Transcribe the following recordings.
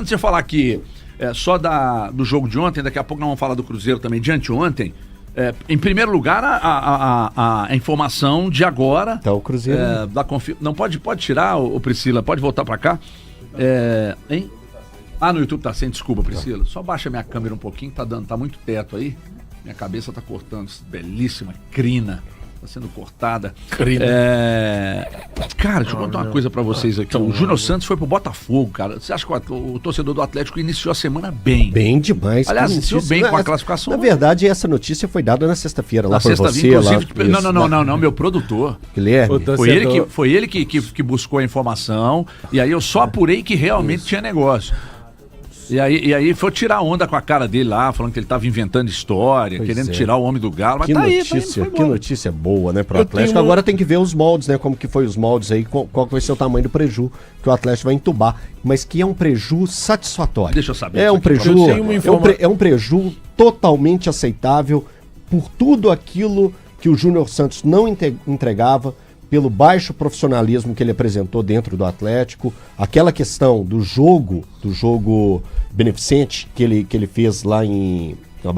antes de eu falar aqui só do jogo de ontem, daqui a pouco nós vamos falar do Cruzeiro também, de anteontem. Em primeiro lugar, a informação de agora. Então, o Cruzeiro. Não pode tirar, Priscila, pode voltar pra cá. Hein? No YouTube tá sem, desculpa, Priscila. Só baixa minha câmera um pouquinho, tá muito teto aí. Minha cabeça tá cortando, belíssima crina. Tá sendo cortada. Cara, deixa eu contar uma coisa pra vocês aqui. O Júnior Santos foi pro Botafogo, cara. Você acha que o torcedor do Atlético iniciou a semana bem? Bem demais. Aliás, iniciou bem com a classificação. Na verdade, essa notícia foi dada na sexta-feira, lá por você. Inclusive, não, meu produtor. Guilherme. Foi ele que buscou a informação. E aí eu só apurei que realmente tinha negócio. E aí foi tirar onda com a cara dele lá, falando que ele tava inventando história, querendo tirar o homem do Galo, mas que notícia boa, né, pro Atlético. Agora tem que ver os moldes, né, como que foi os moldes aí, qual que vai ser o tamanho do preju que o Atlético vai entubar, mas que é um preju satisfatório. Deixa eu saber. É um preju totalmente aceitável por tudo aquilo que o Júnior Santos não entregava, pelo baixo profissionalismo que ele apresentou dentro do Atlético, aquela questão do jogo beneficente que ele fez lá na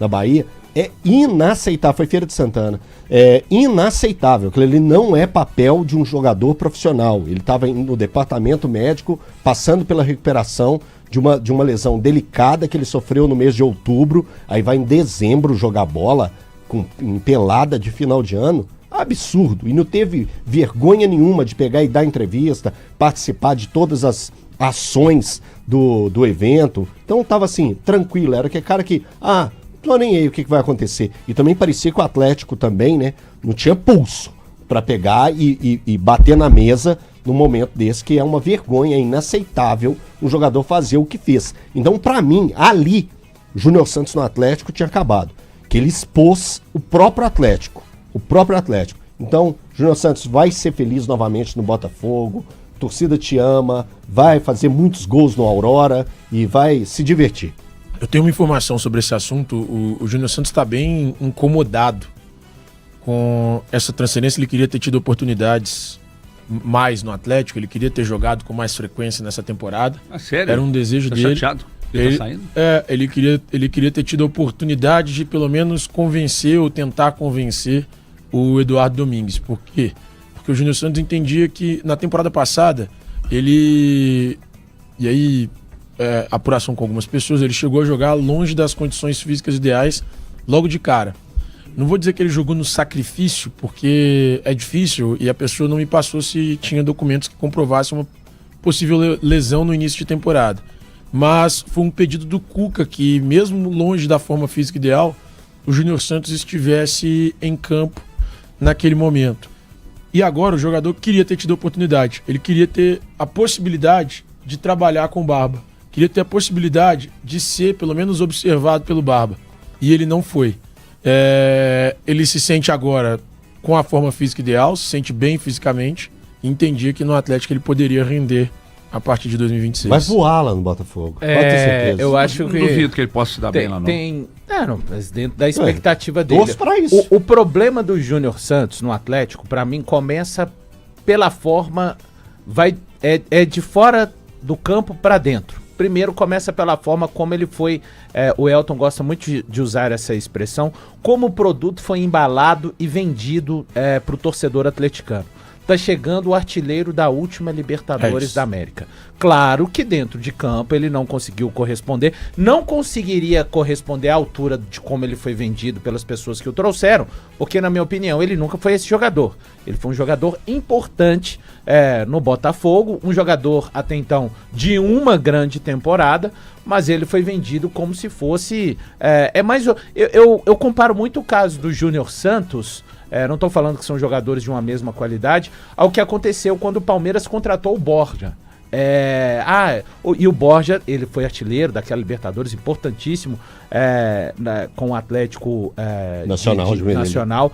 Bahia, é inaceitável. Foi Feira de Santana. É inaceitável. Aquilo ali não é papel de um jogador profissional. Ele estava no departamento médico, passando pela recuperação de uma lesão delicada que ele sofreu no mês de outubro. Aí vai em dezembro jogar bola em pelada de final de ano. Absurdo, e não teve vergonha nenhuma de pegar e dar entrevista, participar de todas as ações do evento. Então tava assim, tranquilo, era aquele cara que, tô nem aí o que vai acontecer. E também parecia que o Atlético também, né, não tinha pulso para pegar e bater na mesa num momento desse, que é uma vergonha, é inaceitável um jogador fazer o que fez. Então, para mim, ali, Júnior Santos no Atlético tinha acabado, que ele expôs o próprio Atlético. Então, Júnior Santos vai ser feliz novamente no Botafogo, a torcida te ama, vai fazer muitos gols no Aurora e vai se divertir. Eu tenho uma informação sobre esse assunto. O Júnior Santos está bem incomodado com essa transferência. Ele queria ter tido oportunidades mais no Atlético, ele queria ter jogado com mais frequência nessa temporada. Sério? Era um desejo dele. Chateado? Ele tá saindo? Ele queria ter tido a oportunidade de pelo menos convencer ou tentar convencer o Eduardo Domingues. Por quê? Porque o Júnior Santos entendia que na temporada passada ele... E aí, apuração com algumas pessoas, ele chegou a jogar longe das condições físicas ideais logo de cara. Não vou dizer que ele jogou no sacrifício, porque é difícil e a pessoa não me passou se tinha documentos que comprovassem uma possível lesão no início de temporada. Mas foi um pedido do Cuca que, mesmo longe da forma física ideal, o Júnior Santos estivesse em campo naquele momento. E agora o jogador queria ter tido a oportunidade. Ele queria ter a possibilidade de trabalhar com o Barba. Queria ter a possibilidade de ser, pelo menos, observado pelo Barba. E ele não foi. Ele se sente agora com a forma física ideal, se sente bem fisicamente, e entendia que no Atlético ele poderia render a partir de 2026. Vai voar lá no Botafogo, pode ter certeza. Eu acho que... Não duvido que ele possa se dar bem lá, não. Não, mas dentro da expectativa dele. Torço pra isso. O problema do Júnior Santos no Atlético, pra mim, começa pela forma... de fora do campo pra dentro. Primeiro começa pela forma como ele foi, o Elton gosta muito de usar essa expressão, como o produto foi embalado e vendido pro torcedor atleticano. Tá chegando o artilheiro da última Libertadores da América. Claro que dentro de campo ele não conseguiu corresponder, não conseguiria corresponder à altura de como ele foi vendido pelas pessoas que o trouxeram, porque na minha opinião ele nunca foi esse jogador. Ele foi um jogador importante no Botafogo, um jogador até então de uma grande temporada, mas ele foi vendido como se fosse... Eu comparo muito o caso do Júnior Santos... não estou falando que são jogadores de uma mesma qualidade, ao que aconteceu quando o Palmeiras contratou o Borja. E o Borja, ele foi artilheiro daquela Libertadores, importantíssimo, com o Atlético Nacional.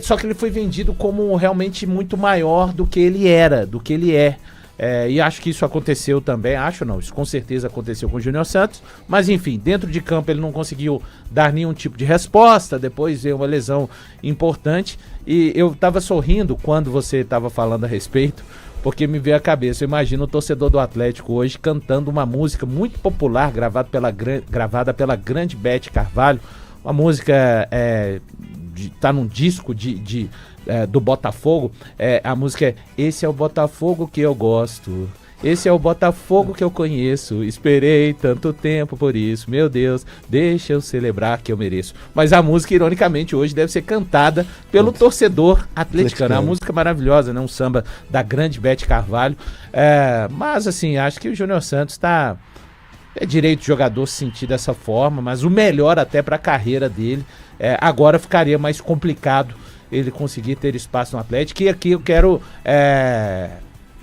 Só que ele foi vendido como realmente muito maior do que ele era, do que ele é. E acho que isso aconteceu também, isso com certeza aconteceu com o Júnior Santos, mas enfim, dentro de campo ele não conseguiu dar nenhum tipo de resposta, depois veio uma lesão importante, e eu estava sorrindo quando você estava falando a respeito, porque me veio à cabeça. Eu imagino o torcedor do Atlético hoje cantando uma música muito popular, gravada pela grande Beth Carvalho. Uma música tá num disco do Botafogo. A música é Esse é o Botafogo que eu gosto. Esse é o Botafogo que eu conheço. Esperei tanto tempo por isso. Meu Deus, deixa eu celebrar que eu mereço. Mas a música, ironicamente, hoje deve ser cantada pelo torcedor atleticano. É uma música maravilhosa, né? Um samba da grande Beth Carvalho. Mas, assim, acho que o Júnior Santos tá... É direito do jogador se sentir dessa forma, mas o melhor até para a carreira dele. Agora ficaria mais complicado ele conseguir ter espaço no Atlético. E aqui eu quero...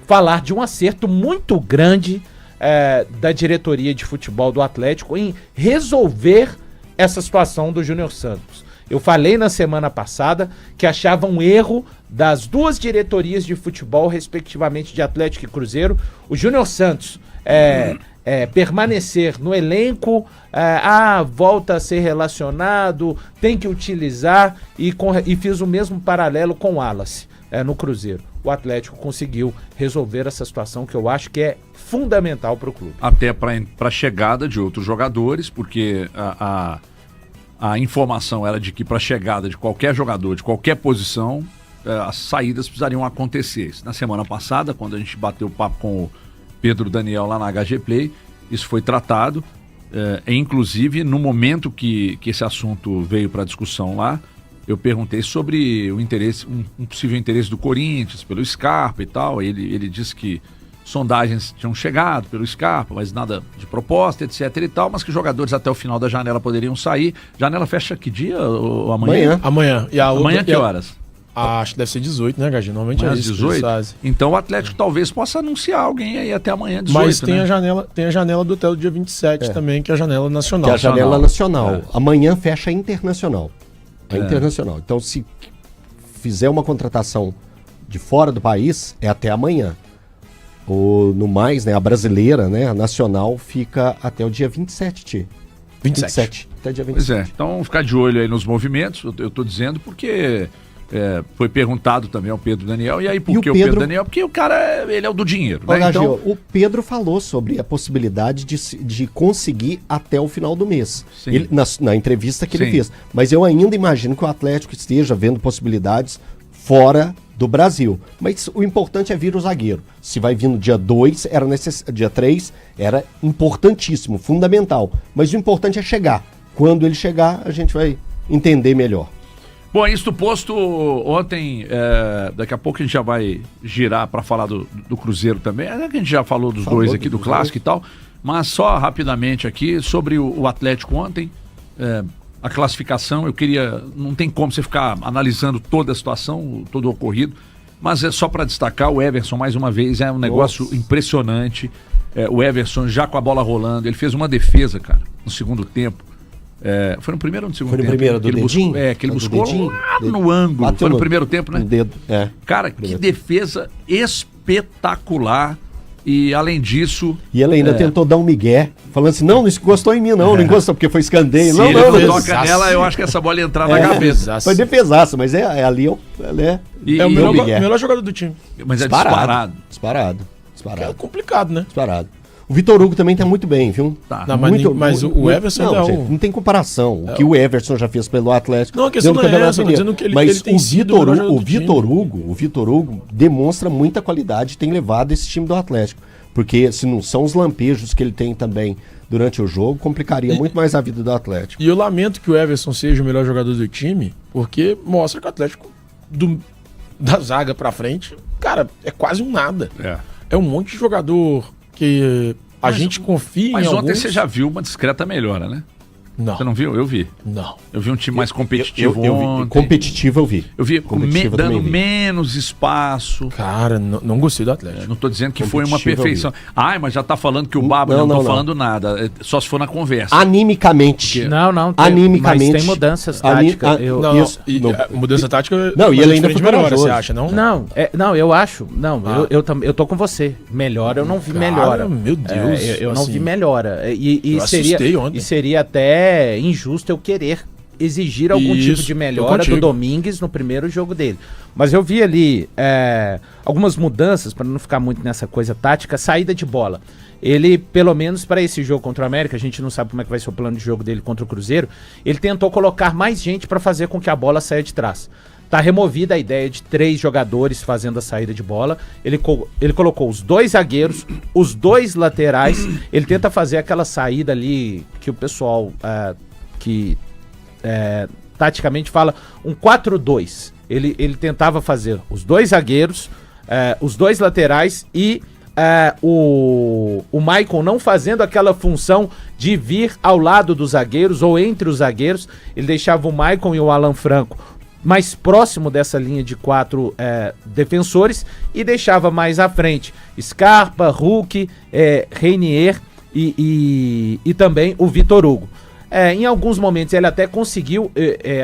falar de um acerto muito grande da diretoria de futebol do Atlético em resolver essa situação do Júnior Santos. Eu falei na semana passada que achava um erro das duas diretorias de futebol, respectivamente de Atlético e Cruzeiro. O Júnior Santos permanecer no elenco, volta a ser relacionado, tem que utilizar, e fiz o mesmo paralelo com o Wallace no Cruzeiro. O Atlético conseguiu resolver essa situação que eu acho que é fundamental para o clube. Até para a chegada de outros jogadores, porque a informação era de que para a chegada de qualquer jogador, de qualquer posição, as saídas precisariam acontecer. Na semana passada, quando a gente bateu o papo com o Pedro Daniel lá na HG Play, isso foi tratado, inclusive no momento que esse assunto veio para discussão lá, eu perguntei sobre o interesse, um possível interesse do Corinthians pelo Scarpa e tal. Ele disse que sondagens tinham chegado pelo Scarpa, mas nada de proposta, etc e tal, mas que jogadores até o final da janela poderiam sair. Janela fecha que dia? Ou amanhã? Amanhã. E amanhã que horas? Acho que deve ser 18, né, Gagi? Normalmente amanhã é isso. 18? Então o Atlético talvez possa anunciar alguém aí até amanhã 18, mas tem, né? tem a janela do hotel do dia 27 também, que é a janela nacional. Que é a janela nacional. Amanhã fecha a internacional. Internacional. Então, se fizer uma contratação de fora do país, é até amanhã. Ou, no mais, né, a brasileira, né, a nacional, fica até o dia 27. 27. Até dia 27. Pois então ficar de olho aí nos movimentos, eu tô dizendo porque foi perguntado também ao Pedro Daniel, e aí por que o Pedro Daniel? Porque o cara, ele é o do dinheiro, né? Então... O Pedro falou sobre a possibilidade de conseguir até o final do mês. Ele, na entrevista que ele fez. Mas eu ainda imagino que o Atlético esteja vendo possibilidades fora do Brasil. Mas o importante é vir o zagueiro. Se vai vir no dia 2, dia 3, era importantíssimo, fundamental. Mas o importante é chegar. Quando ele chegar, a gente vai entender melhor. Bom, isto posto, ontem, daqui a pouco a gente já vai girar para falar do Cruzeiro também. A gente já falou dos dois aqui, do Clássico e tal, mas só rapidamente aqui sobre o Atlético ontem, a classificação. Eu queria, não tem como você ficar analisando toda a situação, todo o ocorrido, mas é só para destacar o Everson mais uma vez, é um negócio impressionante. O Everson já com a bola rolando, ele fez uma defesa, cara, no segundo tempo. Foi no primeiro ou no segundo tempo? Foi no primeiro, do dedinho? Que ele buscou lá no ângulo. Bateu foi no primeiro tempo, né? Dedo, Cara, que defesa espetacular. E além disso... E ele ainda tentou dar um migué, falando assim, não encostou em mim não encostou, porque foi escanteio. Se ele não toca nela, eu acho que essa bola ia entrar na cabeça. Foi defesaço, mas ali o melhor jogador do time. Mas é disparado. Disparado. É complicado, né? Disparado. O Vitor Hugo também tá muito bem, viu? Tá. Não, mas o Everson não tem comparação. O que o Everson já fez pelo Atlético. Não, a questão não é essa, tô dizendo que ele tem sido o Vitor Hugo demonstra muita qualidade e tem levado esse time do Atlético. Porque se não são os lampejos que ele tem também durante o jogo, complicaria muito mais a vida do Atlético. E eu lamento que o Everson seja o melhor jogador do time, porque mostra que o Atlético, da zaga pra frente, cara, é quase um nada. É um monte de jogador que a gente confia em alguns... Mas ontem você já viu uma discreta melhora, né? Não. Você não viu? Eu vi. Não. Eu vi um time mais competitivo ontem. Competitivo eu vi. Eu vi dando menos espaço. Cara, não gostei do Atlético. Não tô dizendo que foi uma perfeição. Mas já tá falando que o Babo... Não tô falando nada. Só se for na conversa. Animicamente. Não. Animicamente. Mas tem mudanças táticas. Mudança tática... Não, e ele ainda foi melhor, você acha, não? Não, eu acho. Não, eu tô com você. Melhora, eu não vi melhora. Meu Deus. Eu não vi melhora. Eu assustei ontem. E seria até injusto eu querer exigir algum tipo de melhora do Domingues no primeiro jogo dele. Mas eu vi ali algumas mudanças, para não ficar muito nessa coisa tática, saída de bola. Ele, pelo menos para esse jogo contra o América, a gente não sabe como é que vai ser o plano de jogo dele contra o Cruzeiro, ele tentou colocar mais gente para fazer com que a bola saia de trás. Tá removida a ideia de 3 jogadores fazendo a saída de bola. Ele colocou os 2 zagueiros, os 2 laterais. Ele tenta fazer aquela saída ali que o pessoal taticamente fala um 4-2. Ele tentava fazer os 2 zagueiros, os 2 laterais e o Maicon não fazendo aquela função de vir ao lado dos zagueiros ou entre os zagueiros. Ele deixava o Maicon e o Alan Franco mais próximo dessa linha de 4 defensores e deixava mais à frente Scarpa, Hulk, Reinier e também o Vitor Hugo. Em alguns momentos ele até conseguiu,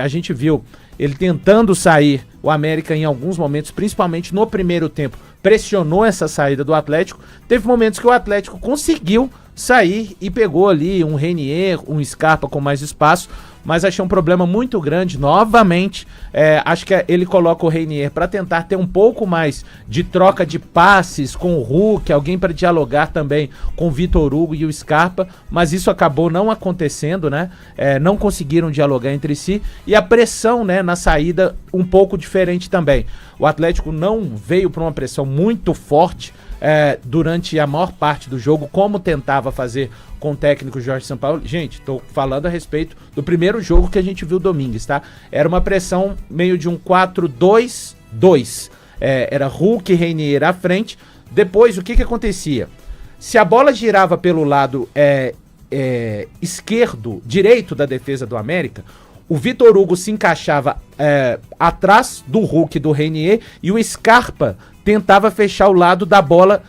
a gente viu ele tentando sair, o América em alguns momentos, principalmente no primeiro tempo, pressionou essa saída do Atlético. Teve momentos que o Atlético conseguiu sair e pegou ali um Reinier, um Scarpa com mais espaço, mas achei um problema muito grande novamente. Acho que ele coloca o Reinier para tentar ter um pouco mais de troca de passes com o Hulk, alguém para dialogar também com o Vitor Hugo e o Scarpa, mas isso acabou não acontecendo, né? Não conseguiram dialogar entre si, e a pressão, né, na saída um pouco diferente também. O Atlético não veio para uma pressão muito forte durante a maior parte do jogo, como tentava fazer com o técnico Jorge Sampaoli. Gente, tô falando a respeito do primeiro jogo que a gente viu Domingues, tá? Era uma pressão meio de um 4-2-2. Era Hulk e Reinier à frente. Depois, o que acontecia? Se a bola girava pelo lado direito da defesa do América, o Vitor Hugo se encaixava atrás do Hulk e do Reinier, e o Scarpa tentava fechar o lado da bola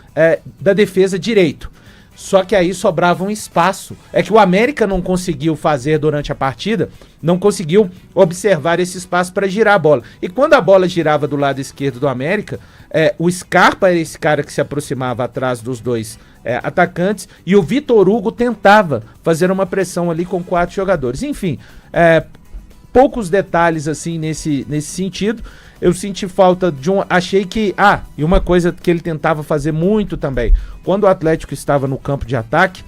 da defesa direito. Só que aí sobrava um espaço. É que o América não conseguiu fazer durante a partida, não conseguiu observar esse espaço para girar a bola. E quando a bola girava do lado esquerdo do América, o Scarpa era esse cara que se aproximava atrás dos 2 atacantes, e o Vitor Hugo tentava fazer uma pressão ali com 4 jogadores. Enfim, poucos detalhes assim nesse sentido. Eu senti falta de achei que... e uma coisa que ele tentava fazer muito também. Quando o Atlético estava no campo de ataque,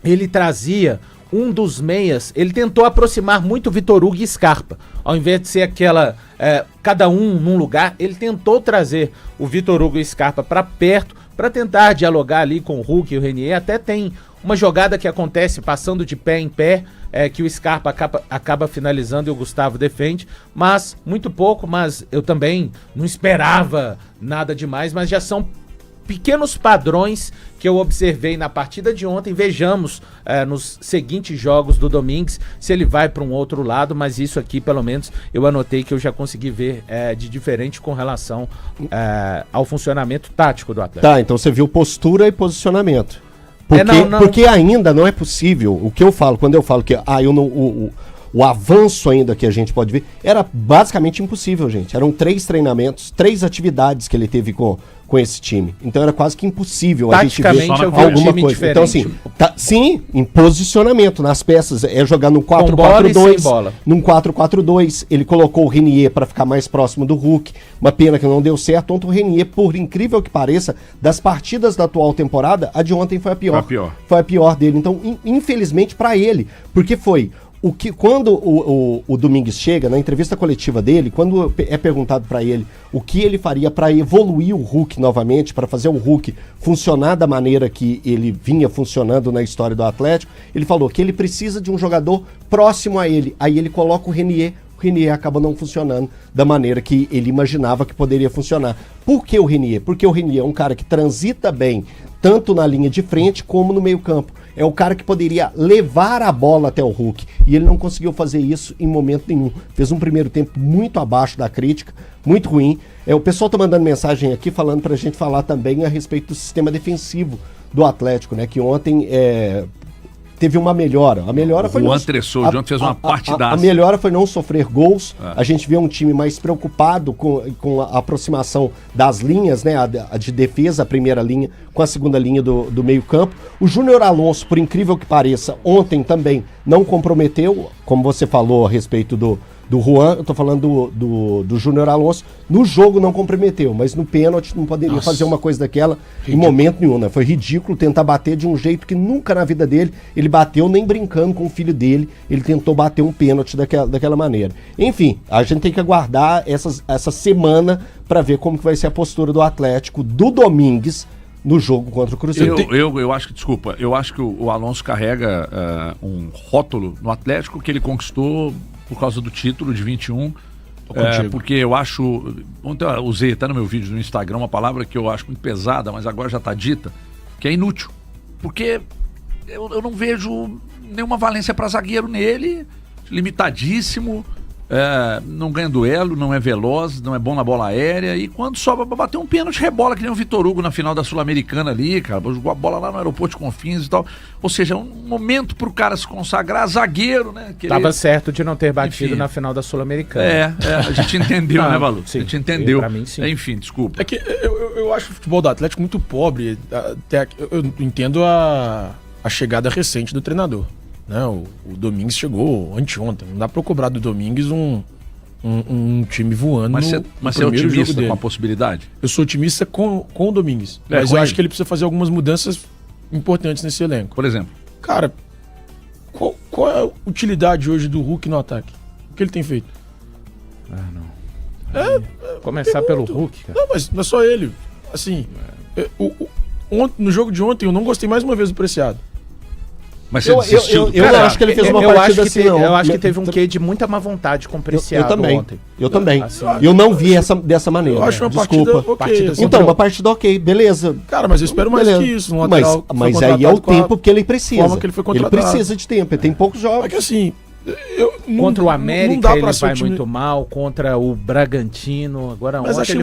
ele trazia um dos meias, ele tentou aproximar muito o Vitor Hugo e Scarpa. Ao invés de ser aquela... cada um num lugar, ele tentou trazer o Vitor Hugo e Scarpa para perto, para tentar dialogar ali com o Hulk e o Reinier. Até tem uma jogada que acontece passando de pé em pé, que o Scarpa acaba finalizando e o Gustavo defende, mas muito pouco. Mas eu também não esperava nada demais, mas já são pequenos padrões que eu observei na partida de ontem. Vejamos nos seguintes jogos do Domingues se ele vai para um outro lado, mas isso aqui pelo menos eu anotei que eu já consegui ver de diferente com relação ao funcionamento tático do Atlético. Tá, então você viu postura e posicionamento. Porque ainda não é possível, o que eu falo, quando eu falo que o avanço ainda que a gente pode ver, era basicamente impossível, gente. Eram 3 treinamentos, 3 atividades que ele teve com esse time. Então era quase que impossível a gente ver alguma coisa. Diferente. Então assim, sim, em posicionamento, nas peças, jogar no 4-4-2, num 4-4-2, ele colocou o Reinier para ficar mais próximo do Hulk, uma pena que não deu certo. Ontem o Reinier, por incrível que pareça, das partidas da atual temporada, a de ontem foi a pior. Foi a pior dele. Então, infelizmente para ele, porque foi... Quando o Domingues chega, na entrevista coletiva dele, quando é perguntado para ele o que ele faria para evoluir o Hulk novamente, para fazer o Hulk funcionar da maneira que ele vinha funcionando na história do Atlético, ele falou que ele precisa de um jogador próximo a ele. Aí ele coloca o Reinier acaba não funcionando da maneira que ele imaginava que poderia funcionar. Por que o Reinier? Porque o Reinier é um cara que transita bem, tanto na linha de frente como no meio campo. É o cara que poderia levar a bola até o Hulk, e ele não conseguiu fazer isso em momento nenhum. Fez um primeiro tempo muito abaixo da crítica, muito ruim. O pessoal tá mandando mensagem aqui falando pra gente falar também a respeito do sistema defensivo do Atlético, né? Que ontem teve uma melhora. A melhora foi... O Juan Tressou, o Juan fez uma partidaça. A melhora foi não sofrer gols. A gente vê um time mais preocupado com a aproximação das linhas, né? A de defesa, a primeira linha, com a segunda linha do meio campo. O Júnior Alonso, por incrível que pareça, ontem também não comprometeu, como você falou a respeito do Juan, eu tô falando do Júnior Alonso, no jogo não comprometeu, mas no pênalti não poderia fazer uma coisa daquela em momento nenhum, né? Foi ridículo tentar bater de um jeito que nunca na vida dele ele bateu, nem brincando com o filho dele, ele tentou bater um pênalti daquela maneira. Enfim, a gente tem que aguardar essa semana para ver como que vai ser a postura do Atlético do Domingues no jogo contra o Cruzeiro. Eu acho que, desculpa, eu acho que o Alonso carrega um rótulo no Atlético que ele conquistou por causa do título de 21, porque eu acho, ontem eu usei até no meu vídeo no Instagram uma palavra que eu acho muito pesada, mas agora já está dita, que é inútil, porque eu não vejo nenhuma valência para zagueiro nele, limitadíssimo, não ganha duelo, não é veloz, não é bom na bola aérea, e quando sobra para bater um pênalti, rebola que nem o Vitor Hugo na final da Sul-Americana ali, cara, jogou a bola lá no aeroporto de Confins e tal, ou seja, um momento pro cara se consagrar, zagueiro, né? Tava certo de não ter batido na final da Sul-Americana. A gente entendeu, né, Valu? Sim, a gente entendeu. Pra mim, sim. Enfim, desculpa. É que eu acho o futebol do Atlético muito pobre, até eu entendo a chegada recente do treinador. Né? O Domingues chegou anteontem. Não dá pra cobrar do Domingues um time voando. Mas você é otimista com a possibilidade? Eu sou otimista com o Domingues. Mas eu acho que ele precisa fazer algumas mudanças importantes nesse elenco. Por exemplo? Cara, qual é a utilidade hoje do Hulk no ataque? O que ele tem feito? Começar pelo Hulk, cara. Não, mas não é só ele. Assim, no jogo de ontem eu não gostei mais uma vez do Preciado. Mas eu não acho que ele fez uma partida assim, não. Eu acho que teve um quê de muita má vontade com o Preciado ontem. Eu também. Assim, eu não vi dessa maneira. Eu acho uma partida ok. Então, uma partida ok, beleza. Cara, mas eu espero mais que isso. Um lateral mas aí é o tempo que ele precisa. Que ele foi contratado. Ele precisa de tempo, ele tem poucos jogos. É que assim... Contra o América ele vai muito mal, contra o Bragantino. Agora mas ontem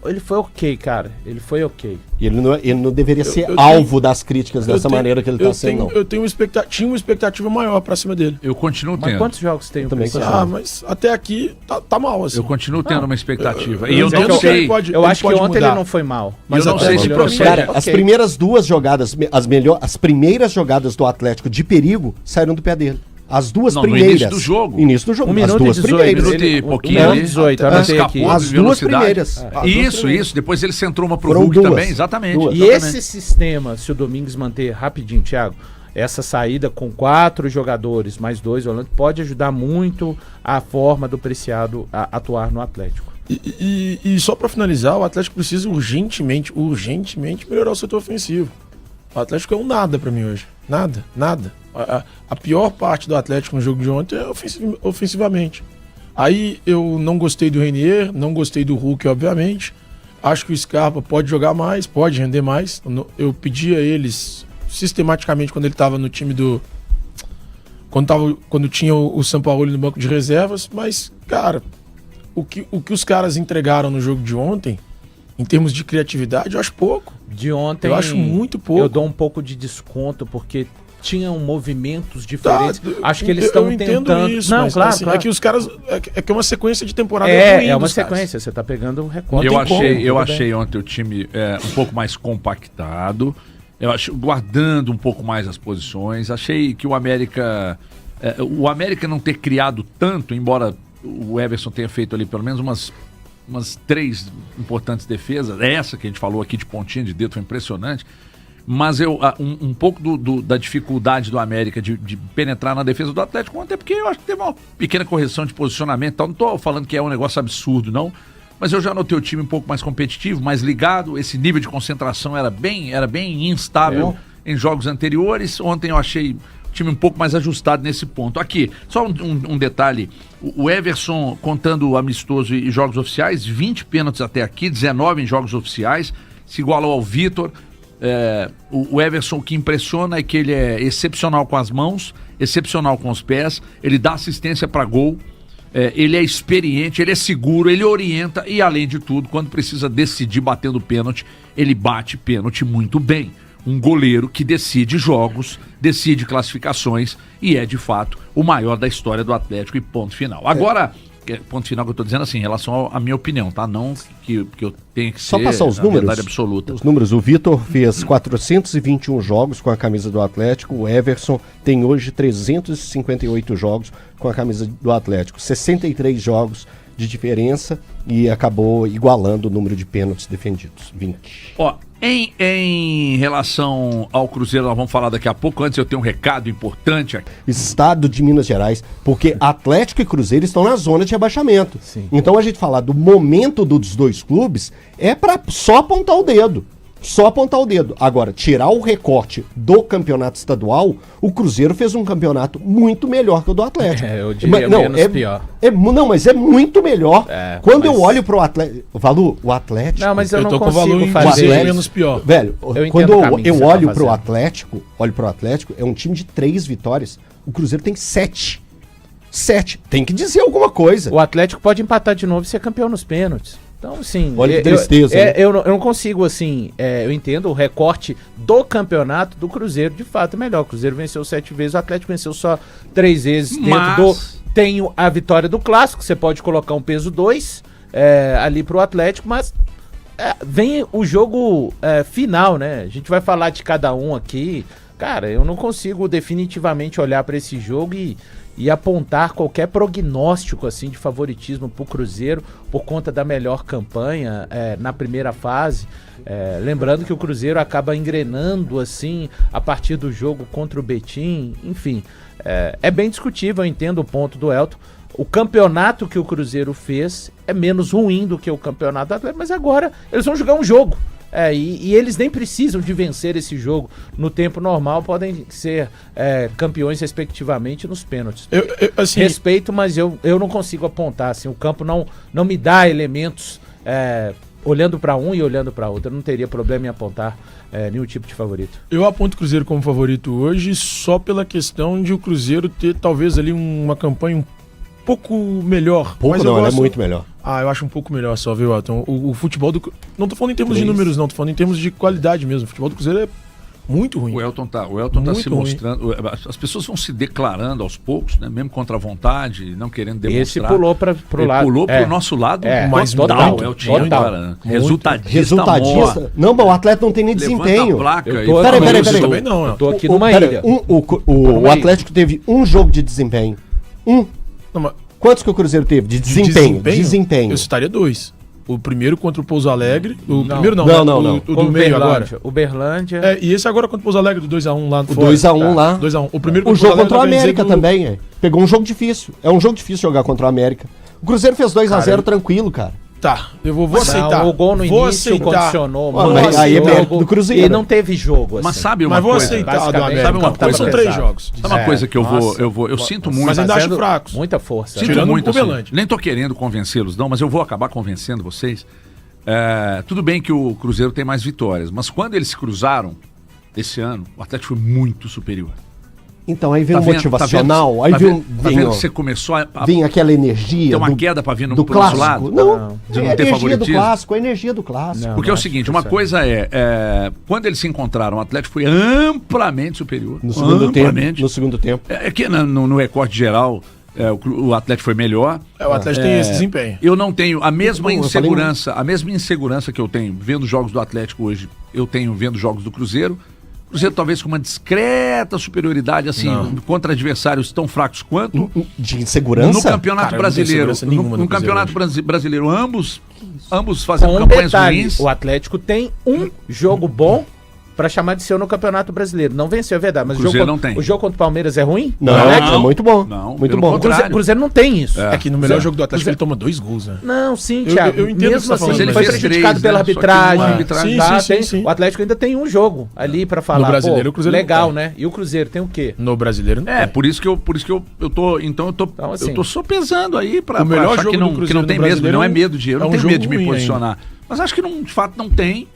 ele foi ok, cara. Ele foi ok. E ele não deveria ser alvo das críticas dessa maneira que ele está sendo, não. Eu tinha uma expectativa maior pra cima dele. Eu continuo tendo. Mas quantos jogos tem? Também. Mas até aqui tá mal, assim. Eu continuo tendo uma expectativa. E eu não sei. Eu acho que ontem ele não foi mal. Mas eu não sei se procede. Cara, as primeiras duas jogadas, as primeiras jogadas do Atlético de perigo saíram do pé dele. As duas primeiras. No início do jogo. Início do jogo. Um minuto as duas 18, primeiras. Minuto e pouquinho ali. 18, as duas primeiras. Isso. Depois ele centrou uma pro Hulk também, exatamente. E esse sistema, se o Domingues manter rapidinho, Thiago, essa saída com 4 jogadores, mais 2 volantes, pode ajudar muito a forma do Preciado a atuar no Atlético. E só pra finalizar, o Atlético precisa urgentemente melhorar o setor ofensivo. O Atlético é um nada pra mim hoje. Nada. A pior parte do Atlético no jogo de ontem é ofensivamente. Aí eu não gostei do Renier, não gostei do Hulk, obviamente. Acho que o Scarpa pode jogar mais, pode render mais. Eu pedi a eles sistematicamente quando ele estava no time do... Quando tinha o Sampaoli no banco de reservas. Mas, cara, o que os caras entregaram no jogo de ontem, em termos de criatividade, eu acho pouco. De ontem eu acho muito pouco. Eu dou um pouco de desconto, porque tinham movimentos diferentes. Acho que eles estão tentando... Isso, não, mas, claro, assim, claro. É que os caras... É que é uma sequência de temporada ruim. É uma sequência. Você tá pegando um recorde. Eu achei ontem o time um pouco mais compactado. Eu acho, guardando um pouco mais as posições. Achei que o América não ter criado tanto, embora o Everson tenha feito ali pelo menos umas 3 importantes defesas. Essa que a gente falou aqui de pontinha de dedo foi impressionante. Mas um pouco da dificuldade do América de penetrar na defesa do Atlético ontem é porque eu acho que teve uma pequena correção de posicionamento. Não estou falando que é um negócio absurdo, não. Mas eu já notei o time um pouco mais competitivo, mais ligado. Esse nível de concentração era bem instável em jogos anteriores. Ontem eu achei o time um pouco mais ajustado nesse ponto. Aqui, só um detalhe. O Everson, contando amistoso e jogos oficiais, 20 pênaltis até aqui, 19 em jogos oficiais. Se igualou ao Vitor. O Everson, o que impressiona é que ele é excepcional com as mãos, excepcional com os pés, ele dá assistência para gol, ele é experiente, ele é seguro, ele orienta e, além de tudo, quando precisa decidir batendo pênalti, ele bate pênalti muito bem. um goleiro que decide jogos, decide classificações e é de fato o maior da história do Atlético e ponto final. Agora, ponto final que eu tô dizendo assim, em relação à minha opinião, tá? Não que eu tenha que Só ser passar os a números. verdade absoluta. Os números, o Vitor fez 421 jogos com a camisa do Atlético, o Everson tem hoje 358 jogos com a camisa do Atlético, 63 jogos de diferença e acabou igualando o número de pênaltis defendidos, 20. Ó, em relação ao Cruzeiro, nós vamos falar daqui a pouco. Antes eu tenho um recado importante aqui. Estado de Minas Gerais, porque Atlético e Cruzeiro estão na zona de rebaixamento. Sim. Então a gente falar do momento dos dois clubes é para só apontar o dedo. Só apontar o dedo. Agora, tirar o recorte do campeonato estadual, o Cruzeiro fez um campeonato muito melhor que o do Atlético. Eu diria menos pior. Não, mas é muito melhor. Quando mas... eu olho pro Atlético... Valu, o Atlético... Não, mas eu não tô com o consigo valor em fazer dizer menos pior. Velho, Eu quando entendo o caminho que eu você olho tá pro fazendo. Atlético, é um time de 3 vitórias. O Cruzeiro tem 7. 7. Tem que dizer alguma coisa. O Atlético pode empatar de novo e ser campeão nos pênaltis. Então, assim... Olha que tristeza, né? eu não consigo, assim... eu entendo o recorte do campeonato do Cruzeiro, de fato, é melhor. O Cruzeiro venceu 7 vezes, o Atlético venceu só 3 vezes. Tem a vitória do Clássico, você pode colocar um peso 2 ali pro Atlético, mas vem o jogo final, né? A gente vai falar de cada um aqui. Cara, eu não consigo definitivamente olhar para esse jogo e apontar qualquer prognóstico assim de favoritismo pro Cruzeiro por conta da melhor campanha na primeira fase. Lembrando que o Cruzeiro acaba engrenando assim a partir do jogo contra o Betim, enfim, é bem discutível, eu entendo o ponto do Elton. O campeonato que o Cruzeiro fez é menos ruim do que o campeonato do Atlético, mas agora eles vão jogar um jogo. E eles nem precisam de vencer esse jogo no tempo normal, podem ser campeões respectivamente nos pênaltis. Assim, Respeito, mas eu não consigo apontar, assim, o campo não me dá elementos olhando para um e olhando para outro. Eu não teria problema em apontar nenhum tipo de favorito. eu aponto o Cruzeiro como favorito hoje só pela questão de o Cruzeiro ter talvez ali uma campanha um pouco melhor. Pouco mas não, ela é gosto... muito melhor. Eu acho um pouco melhor só, viu, Elton? O futebol do... Não tô falando em termos de números, não. Tô falando em termos de qualidade mesmo. O futebol do Cruzeiro é muito ruim. O Elton tá Muito se mostrando. As pessoas vão se declarando aos poucos, né? Mesmo contra a vontade, não querendo demonstrar. Esse pulou pro Ele lado. pulou pro nosso lado mas total. muito, É o time total. agora, né? Muito. Resultadista. Não, mas o atleta não tem nem Levanta desempenho. a placa Eu e tô- fala, Peraí. Isso também não, Eu tô aqui O- numa pera, ilha. o Atlético teve um jogo de desempenho. Não, mas Quantos que o Cruzeiro teve de de desempenho? Eu citaria 2. O primeiro contra o Pouso Alegre. O primeiro não, Não, né? não. O do meio agora. Uberlândia. E esse agora contra o Pouso Alegre, do 2x1 lá no O 2x1 lá. 2x1. O primeiro O jogo contra o Pouso Alegre, América dá pra dizer também, Pegou um jogo difícil. É um jogo difícil jogar contra o América. O Cruzeiro fez 2x0 tranquilo, cara. Tá, eu vou aceitar. O gol no vou início aceitar. condicionou mas aí é mérito do Cruzeiro. E não teve jogo, assim. Mas sabe uma Mas vou coisa? aceitar do basicamente, América. sabe uma Porque coisa? são Tava 3 pesado. jogos. Sabe uma coisa que eu sinto muito. Mas ainda acho Fazendo fracos. Muita força. Sinto Tirando muito, o assim, Uberlândia. nem tô querendo convencê-los, não, mas eu vou acabar convencendo vocês. Tudo bem que o Cruzeiro tem mais vitórias, mas quando eles se cruzaram esse ano, o Atlético foi muito superior. Então aí vem o vendo? motivacional, aí Tá vem, vendo? Tá vendo que você começou a vem aquela energia ter uma do, queda pra vir do pro nosso clássico. lado? Não, De não é a ter energia do favoritismo? clássico, a energia do clássico. Não. Porque é o acho seguinte, que uma isso coisa quando eles se encontraram, o Atlético foi amplamente superior. No segundo amplamente. tempo. No segundo tempo. É que no recorte geral, o Atlético foi melhor. O Atlético tem esse desempenho. Eu não tenho a mesma Eu falei insegurança que eu tenho vendo jogos do Atlético hoje, eu tenho vendo jogos do Cruzeiro. Cruzeiro talvez com uma discreta superioridade, assim, contra adversários tão fracos quanto. De insegurança? No Campeonato Cara, eu não tenho Brasileiro. segurança nenhuma No no Cruzeiro Campeonato Brasileiro, ambos Com fazendo um campanhas detalhe, ruins. o Atlético tem um jogo bom pra chamar de seu no Campeonato Brasileiro. Não venceu, é verdade, mas Cruzeiro não tem. o jogo contra o Palmeiras é ruim? Não, O Atlético? é muito bom. Não, muito pelo bom. O contrário. Cruzeiro não tem isso. É que no melhor jogo do Atlético ele toma 2 gols, né? Não, sim, Eu- Thiago. eu entendo o que Mesmo você tá assim, falando, ele mas foi ele fez prejudicado 3, pela né? Só que arbitragem. uma arbitragem- tá? Sim, sim. O Atlético ainda tem um jogo ali pra falar. No Brasileiro, o Cruzeiro legal, não tem. né? E o Cruzeiro tem o quê? No brasileiro não tem. Por isso que eu tô. Então assim, eu tô só pesando aí pra o melhor achar jogo que do não, que Cruzeiro não tem no mesmo, Brasileiro não é é um- medo de. Eu é não um tenho jogo medo de me ruim posicionar. Mas acho que de fato não tem.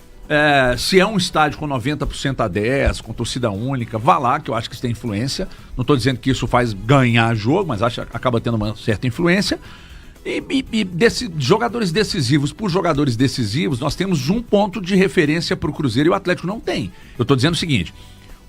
Se é um estádio com 90% a 10, com torcida única, vá lá, que eu acho que isso tem influência. Não estou dizendo que isso faz ganhar jogo, mas acho que acaba tendo uma certa influência. Jogadores decisivos por jogadores decisivos, nós temos um ponto de referência para o Cruzeiro e o Atlético não tem. Eu estou dizendo o seguinte,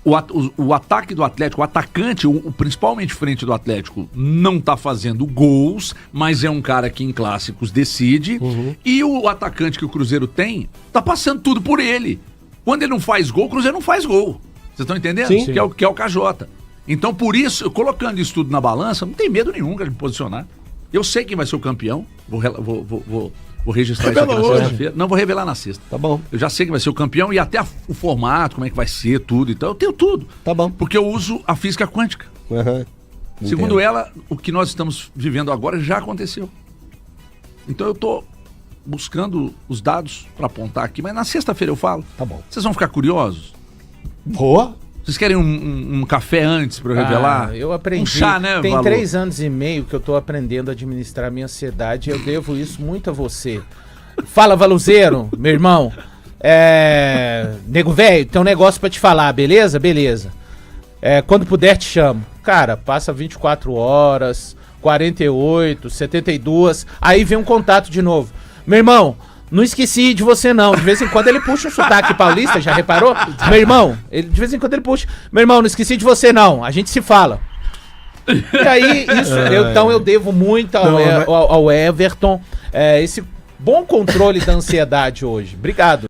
o ataque do Atlético, o atacante, principalmente frente do Atlético, não está fazendo gols, mas é um cara que em clássicos decide, e o atacante que o Cruzeiro tem, tá passando tudo por ele. Quando ele não faz gol, o Cruzeiro não faz gol. Vocês estão entendendo? Sim. Que é o KJ. Então, por isso, colocando isso tudo na balança, não tem medo nenhum de me posicionar. Eu sei quem vai ser o campeão. Vou registrar isso aqui na sexta-feira. Não, vou revelar na sexta. Tá bom. Eu já sei quem vai ser o campeão e até o formato, como é que vai ser, tudo. Então, eu tenho tudo. Tá bom. Porque eu uso a física quântica. Uhum. Segundo ela, o que nós estamos vivendo agora já aconteceu. Então, eu tô buscando os dados para apontar aqui, mas na sexta-feira eu falo. Tá bom. Vocês vão ficar curiosos? Boa. Vocês querem um café antes para eu revelar? Eu aprendi. Um chá, né, Tem Valor? 3 anos e meio que eu tô aprendendo a administrar minha ansiedade e eu devo isso muito a você. Fala, Valuzeiro, meu irmão. Nego velho, tem um negócio pra te falar, beleza? Beleza. Quando puder te chamo. Cara, passa 24 horas, 48, 72, aí vem um contato de novo. Meu irmão, não esqueci de você não. De vez em quando ele puxa um sotaque paulista, já reparou? Meu irmão, de vez em quando ele puxa. Meu irmão, não esqueci de você não. A gente se fala. E aí, então eu devo muito ao Everton esse bom controle da ansiedade hoje. Obrigado.